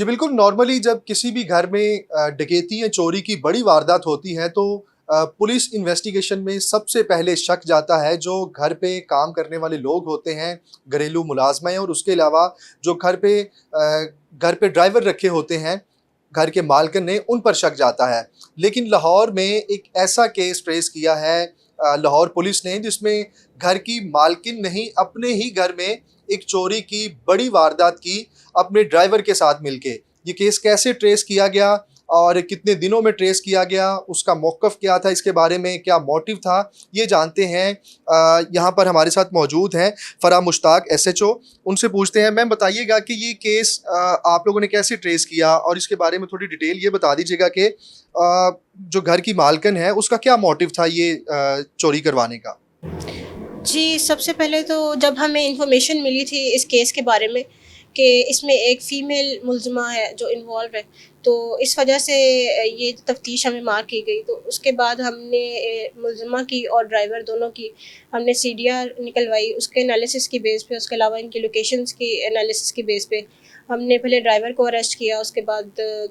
जी बिल्कुल, नॉर्मली जब किसी भी घर में डकैती या चोरी की बड़ी वारदात होती है तो पुलिस इन्वेस्टिगेशन में सबसे पहले शक जाता है जो घर पे काम करने वाले लोग होते हैं, घरेलू मुलाज़िमें और उसके अलावा जो घर पे ड्राइवर रखे होते हैं, घर के मालिकन ने उन पर शक जाता है। लेकिन लाहौर में एक ऐसा केस ट्रेस किया है लाहौर पुलिस ने जिसमें घर की मालकिन ने ही अपने ही घर में एक चोरी की बड़ी वारदात की अपने ड्राइवर के साथ मिलके। ये केस कैसे ट्रेस किया गया और कितने दिनों में ट्रेस किया गया, उसका मौक़िफ़ क्या था, इसके बारे में क्या मोटिव था, ये जानते हैं। यहाँ पर हमारे साथ मौजूद हैं फ़राह मुश्ताक एसएचओ। उनसे पूछते हैं, मैम बताइएगा कि ये केस आप लोगों ने कैसे ट्रेस किया और इसके बारे में थोड़ी डिटेल ये बता दीजिएगा कि जो घर की मालकिन है उसका क्या मोटिव था ये चोरी करवाने का? जी, सबसे पहले तो जब हमें इन्फॉर्मेशन मिली थी इस केस के बारे में कि इसमें एक फ़ीमेल मुलज़िमा है जो इन्वॉल्व है, तो इस वजह से ये तफ़्तीश हमें मार्क की गई। तो उसके बाद हमने मुलज़िमा की और ड्राइवर दोनों की हमने सीडीआर निकलवाई, उसके एनालिसिस की बेस पे, उसके अलावा इनकी लोकेशंस की एनालिसिस की बेस पे हमने पहले ड्राइवर को अरेस्ट किया, उसके बाद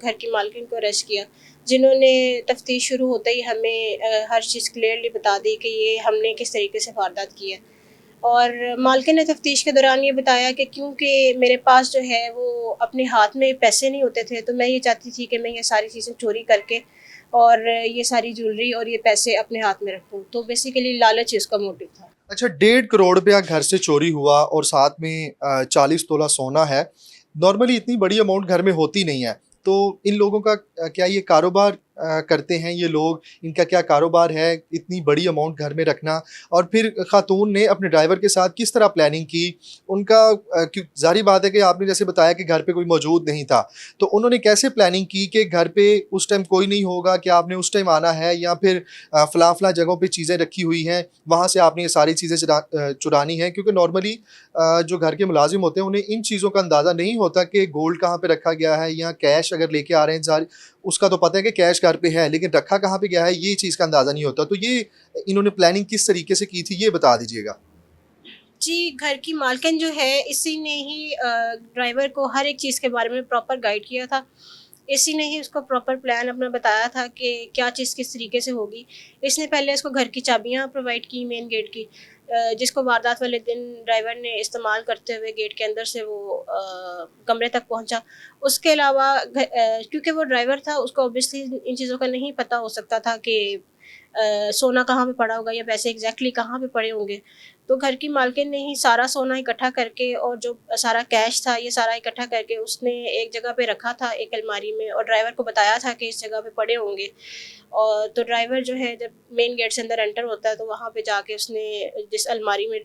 घर की मालकिन को अरेस्ट किया, जिन्होंने तफ्तीश शुरू होते ही हमें हर चीज़ क्लियरली बता दी कि ये हमने किस तरीके से वारदात की है। और मालकिन ने तफ्तीश के दौरान ये बताया कि क्योंकि मेरे पास जो है वो अपने हाथ में पैसे नहीं होते थे, तो मैं ये चाहती थी कि मैं ये सारी चीज़ें चोरी करके और ये सारी ज्वेलरी और ये पैसे अपने हाथ में रखूँ। तो बेसिकली लालच ही उसका मोटिव था। अच्छा, 1.5 करोड़ रुपया घर से चोरी हुआ और साथ में 40 तोला सोना है। नॉर्मली इतनी बड़ी अमाउंट घर में होती नहीं है। तो इन लोगों का क्या ये कारोबार करते हैं ये लोग? इनका क्या कारोबार है इतनी बड़ी अमाउंट घर में रखना? और फिर खातून ने अपने ड्राइवर के साथ किस तरह प्लानिंग की? उनका क्यों ज़ाहिर बात है कि आपने जैसे बताया कि घर पे कोई मौजूद नहीं था। तो उन्होंने कैसे प्लानिंग की कि घर पे उस टाइम कोई नहीं होगा, कि आपने उस टाइम आना है या फिर फ़लाँ-फ़लाँ जगहों पे चीज़ें रखी हुई हैं, वहाँ से आपने ये सारी चीज़ें चुरानी है? क्योंकि नॉर्मली जो घर के मुलाज़िम होते हैं उन्हें इन चीज़ों का अंदाज़ा नहीं होता कि गोल्ड कहाँ पे रखा गया है या कैश अगर लेके आ रहे हैं सारी, उसका तो पता है कि कैश घर पे है, लेकिन रखा कहाँ पे गया है ये चीज़ का अंदाज़ा नहीं होता। तो ये इन्होंने प्लानिंग किस तरीके से की थी ये बता दीजिएगा? जी, घर की मालकिन जो है इसी ने ही ड्राइवर को हर एक चीज़ के बारे में प्रॉपर गाइड किया था। इसी ने ही उसको प्रॉपर प्लान अपना बताया था कि क्या चीज़ किस तरीके से होगी। इसने पहले इसको घर की चाबियाँ प्रोवाइड की मेन गेट की, जिसको वारदात वाले दिन ड्राइवर ने इस्तेमाल करते हुए गेट के अंदर से वो कमरे तक पहुँचा। उसके अलावा क्योंकि वो ड्राइवर था उसको ऑब्वियसली इन चीज़ों का नहीं पता हो सकता था कि सोना कहाँ पे पड़ा होगा या पैसे एग्ज़ैक्टली कहाँ पे पड़े होंगे। तो घर की मालकिन ने ही सारा सोना इकट्ठा करके और जो सारा कैश था ये सारा इकट्ठा करके उसने एक जगह पे रखा था एक अलमारी में, और ड्राइवर को बताया था कि इस जगह पे पड़े होंगे। और तो ड्राइवर जो है जब मेन गेट से अंदर एंटर होता है तो वहाँ पे जाके उसने जिस अलमारी में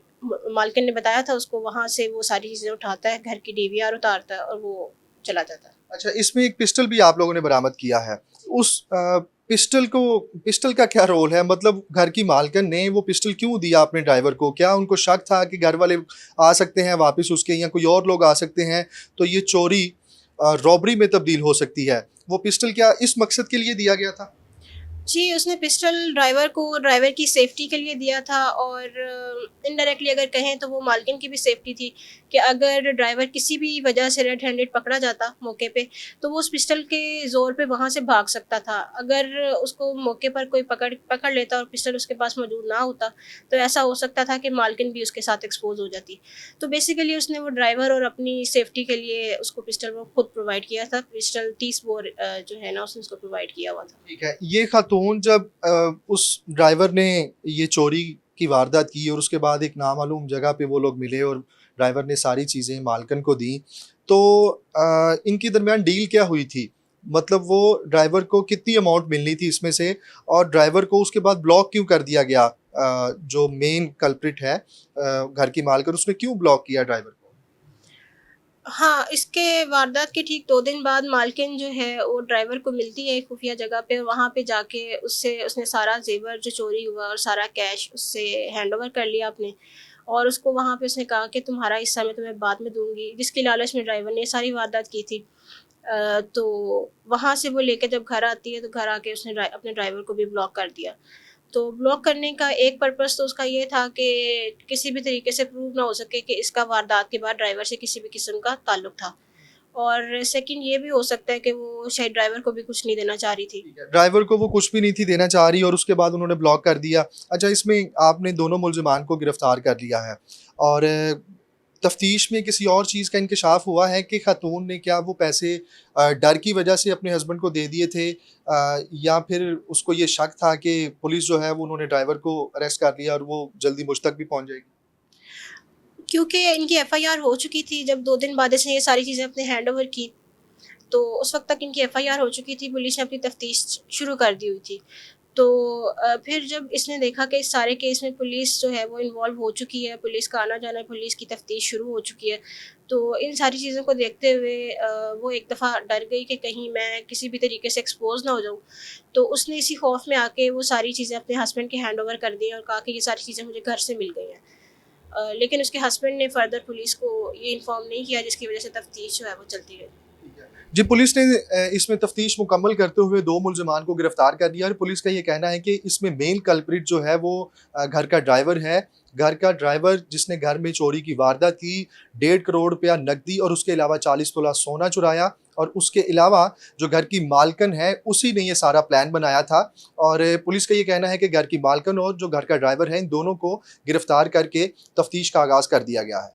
मालकिन ने बताया था उसको, वहाँ से वो सारी चीज़ें उठाता है, घर की डीवीआर उतारता है और वो चला जाता है। अच्छा, इसमें एक पिस्टल भी आप लोगों ने बरामद किया है। उस पिस्टल का क्या रोल है? मतलब घर की मालकिन ने वो पिस्टल क्यों दिया अपने ड्राइवर को? क्या उनको शक था कि घर वाले आ सकते हैं वापस उसके या कोई और लोग आ सकते हैं, तो ये चोरी रॉबरी में तब्दील हो सकती है। वो पिस्टल क्या इस मकसद के लिए दिया गया था? जी, उसने पिस्टल ड्राइवर को ड्राइवर की सेफ्टी के लिए दिया था, और इनडायरेक्टली अगर कहें तो वो मालकिन की भी सेफ्टी थी कि अगर ड्राइवर किसी भी वजह से रेड हैंडेड पकड़ा जाता मौके पे, तो वो उस पिस्टल के ज़ोर पे वहाँ से भाग सकता था। अगर उसको मौके पर कोई पकड़ पकड़ लेता और पिस्टल उसके पास मौजूद ना होता, तो ऐसा हो सकता था कि मालकिन भी उसके साथ एक्सपोज़ हो जाती। तो बेसिकली उसने वो ड्राइवर और अपनी सेफ्टी के लिए उसको पिस्टल वो खुद प्रोवाइड किया था। पिस्टल 30 बोर जो है ना उसने उसको प्रोवाइड किया हुआ था। ठीक है। ये खातून जब उस ड्राइवर ने ये चोरी की वारदात की और उसके बाद एक नामालूम जगह पे वो लोग मिले और ड्राइवर ने सारी चीज़ें मालकिन को दी, तो इनके दरमियान डील क्या हुई थी? मतलब वो ड्राइवर को कितनी अमाउंट मिलनी थी इसमें से और ड्राइवर को उसके बाद ब्लॉक क्यों कर दिया गया? जो मेन कल्प्रिट है घर की मालकिन, उसने क्यों ब्लॉक किया ड्राइवर को? हाँ, इसके वारदात के ठीक 2 दिन बाद मालकिन जो है वो ड्राइवर को मिलती है एक खुफिया जगह पे, और वहाँ पे जाके उससे उसने सारा ज़ेवर जो चोरी हुआ और सारा कैश उससे हैंडओवर कर लिया अपने, और उसको वहाँ पे उसने कहा कि तुम्हारा हिस्सा मैं तुम्हें बाद में दूँगी, जिसकी लालच में ड्राइवर ने ये सारी वारदात की थी। तो वहाँ से वो लेके जब घर आती है तो घर आके उसने अपने ड्राइवर को भी ब्लॉक कर दिया। तो ब्लॉक करने का एक पर्पस तो उसका ये था कि किसी भी तरीके से प्रूव ना हो सके कि इसका वारदात के बाद ड्राइवर से किसी भी किस्म का ताल्लुक था। और सेकंड ये भी हो सकता है कि वो शायद ड्राइवर को भी कुछ नहीं देना चाह रही थी। ड्राइवर को वो कुछ भी नहीं थी देना चाह रही और उसके बाद उन्होंने ब्लॉक कर दिया। अच्छा, इसमें आपने दोनों मुल्ज़िमान को गिरफ़्तार कर लिया है और तफ्तीश में किसी और चीज़ का इंकशाफ हुआ है कि खातून ने क्या वो पैसे डर की वजह से अपने हस्बैंड को दे दिए थे, या फिर उसको ये शक था कि पुलिस जो है वो उन्होंने ड्राइवर को अरेस्ट कर लिया और वो जल्दी मुझ तक भी पहुंच जाएगी? क्योंकि इनकी एफआईआर हो चुकी थी, जब 2 दिन बाद इसने ये सारी चीज़ें अपने हैंडओवर की, तो उस वक़्त तक इनकी एफआईआर हो चुकी थी, पुलिस ने अपनी तफ्तीश शुरू कर दी हुई थी। तो फिर जब इसने देखा कि इस सारे केस में पुलिस जो है वो इन्वॉल्व हो चुकी है, पुलिस का आना-जाना, पुलिस की तफ्तीश शुरू हो चुकी है, तो इन सारी चीज़ों को देखते हुए वो एक दफ़ा डर गई कि कहीं मैं किसी भी तरीके से एक्सपोज़ ना हो जाऊँ। तो उसने इसी खौफ़ में आके वो सारी चीज़ें अपने हस्बैंड के हैंडओवर कर दी और कहा कि ये सारी चीज़ें मुझे घर से मिल गई हैं। लेकिन उसके हस्बैंड ने फर्दर पुलिस को ये इन्फॉर्म नहीं किया, जिसकी वज़ह से तफ्तीश जो है वो चलती रही। जी, पुलिस ने इसमें तफ्तीश मुकम्मल करते हुए 2 मुल्ज़िमान को गिरफ़्तार कर लिया और पुलिस का ये कहना है कि इसमें मेन कल्प्रिट जो है वो घर का ड्राइवर है। घर का ड्राइवर जिसने घर में चोरी की वारदात की, 1.5 करोड़ रुपया नकदी और उसके अलावा 40 तोला सोना चुराया और उसके अलावा जो घर की मालकिन है, उसी ने ये सारा प्लान बनाया था। और पुलिस का ये कहना है कि घर की मालकिन और जो घर का ड्राइवर है, इन दोनों को गिरफ़्तार करके तफ्तीश का आगाज़ कर दिया गया है।